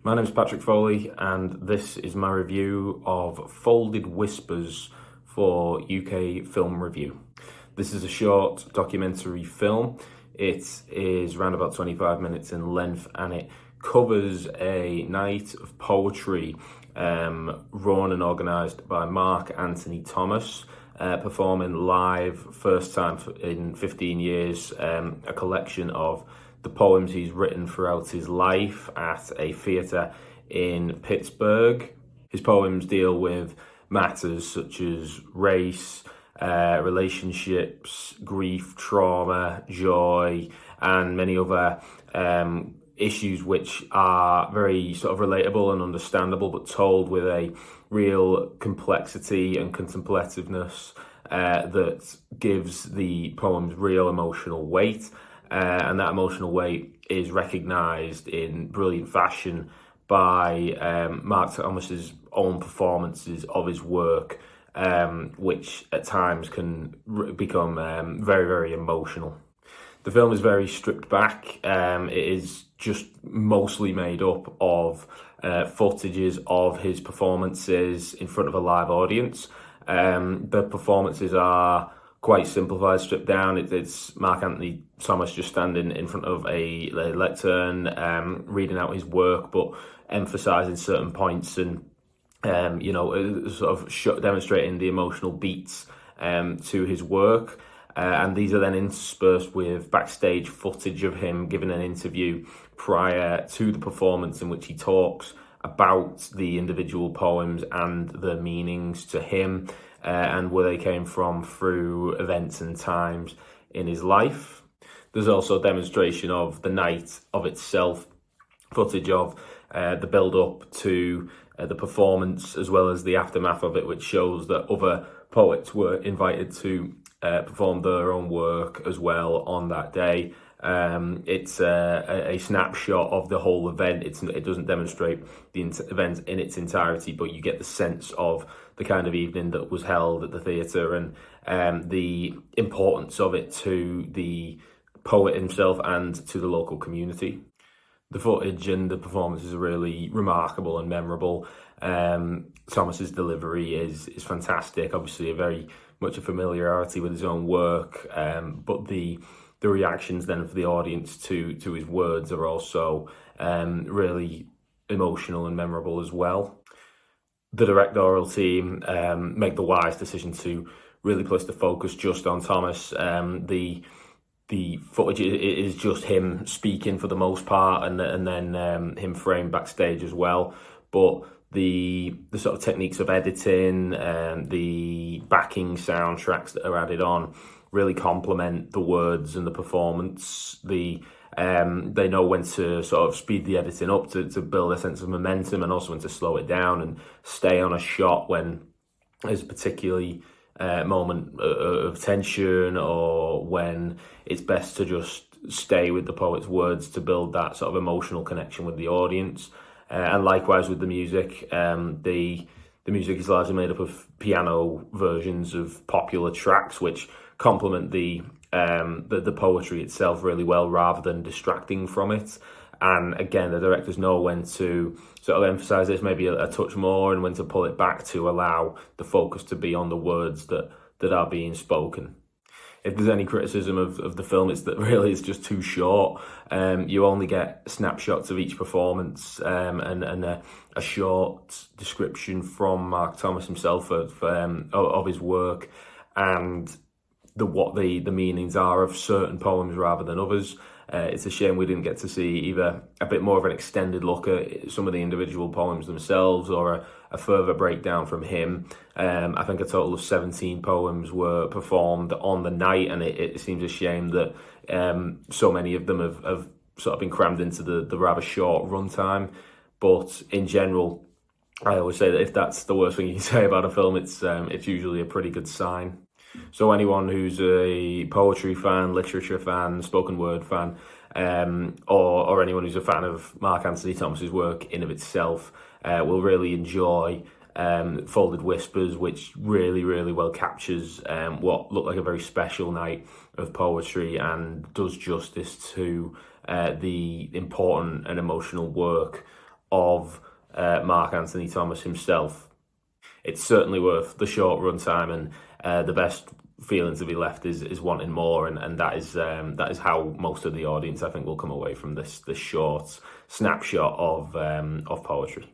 My name is Patrick Foley, and this is my review of Folded Whispers for UK Film Review. This is a short documentary film. It is around about 25 minutes in length, and it covers a night of poetry run and organised by Mark Anthony Thomas, performing live, first time in 15 years, a collection of the poems he's written throughout his life at a theatre in Pittsburgh. His poems deal with matters such as race, relationships, grief, trauma, joy, and many other issues which are very sort of relatable and understandable, but told with a real complexity and contemplativeness that gives the poems real emotional weight. And that emotional weight is recognised in brilliant fashion by Mark Thomas's own performances of his work, which at times can become very, very emotional. The film is very stripped back. It is just mostly made up of footages of his performances in front of a live audience. The performances are quite simplified, stripped down. It's Mark Anthony Thomas just standing in front of a lectern, reading out his work, but emphasising certain points and demonstrating the emotional beats to his work. And these are then interspersed with backstage footage of him giving an interview prior to the performance, in which he talks about the individual poems and the meanings to him, and where they came from through events and times in his life. There's also a demonstration of the night of itself, footage of the build-up to the performance, as well as the aftermath of it, which shows that other poets were invited to perform their own work as well on that day. It's a snapshot of the whole event. It doesn't demonstrate the event in its entirety, but you get the sense of the kind of evening that was held at the theatre and the importance of it to the poet himself and to the local community. The footage and the performances are really remarkable and memorable. Thomas's delivery is fantastic. Obviously, very much a familiarity with his own work, but the reactions then of the audience to his words are also really emotional and memorable as well. The directorial team make the wise decision to really place the focus just on Thomas. The footage is just him speaking for the most part, and then him framed backstage as well. But the sort of techniques of editing, the backing soundtracks that are added on really complement the words and the performance. They know when to sort of speed the editing up to build a sense of momentum, and also when to slow it down and stay on a shot when there's a particularly moment of tension, or when it's best to just stay with the poet's words to build that sort of emotional connection with the audience. And likewise with the music, the music is largely made up of piano versions of popular tracks, which complement the poetry itself really well, rather than distracting from it. And again, the directors know when to sort of emphasise this maybe a touch more, and when to pull it back to allow the focus to be on the words that are being spoken. If there's any criticism of the film, it's that really it's just too short. You only get snapshots of each performance and a short description from Mark Thomas himself of his work, and what the meanings are of certain poems rather than others. It's a shame we didn't get to see either a bit more of an extended look at some of the individual poems themselves, or a further breakdown from him. I think a total of 17 poems were performed on the night, and it seems a shame that so many of them have sort of been crammed into the rather short runtime. But in general, I always say that if that's the worst thing you can say about a film, it's usually a pretty good sign. So anyone who's a poetry fan, literature fan, spoken word fan, or anyone who's a fan of Mark Anthony Thomas's work in of itself, will really enjoy Folded Whispers, which really, really well captures what looked like a very special night of poetry, and does justice to the important and emotional work of Mark Anthony Thomas himself. It's certainly worth the short run time, and the best feeling to be left is wanting more, and that is how most of the audience, I think, will come away from this short snapshot of poetry.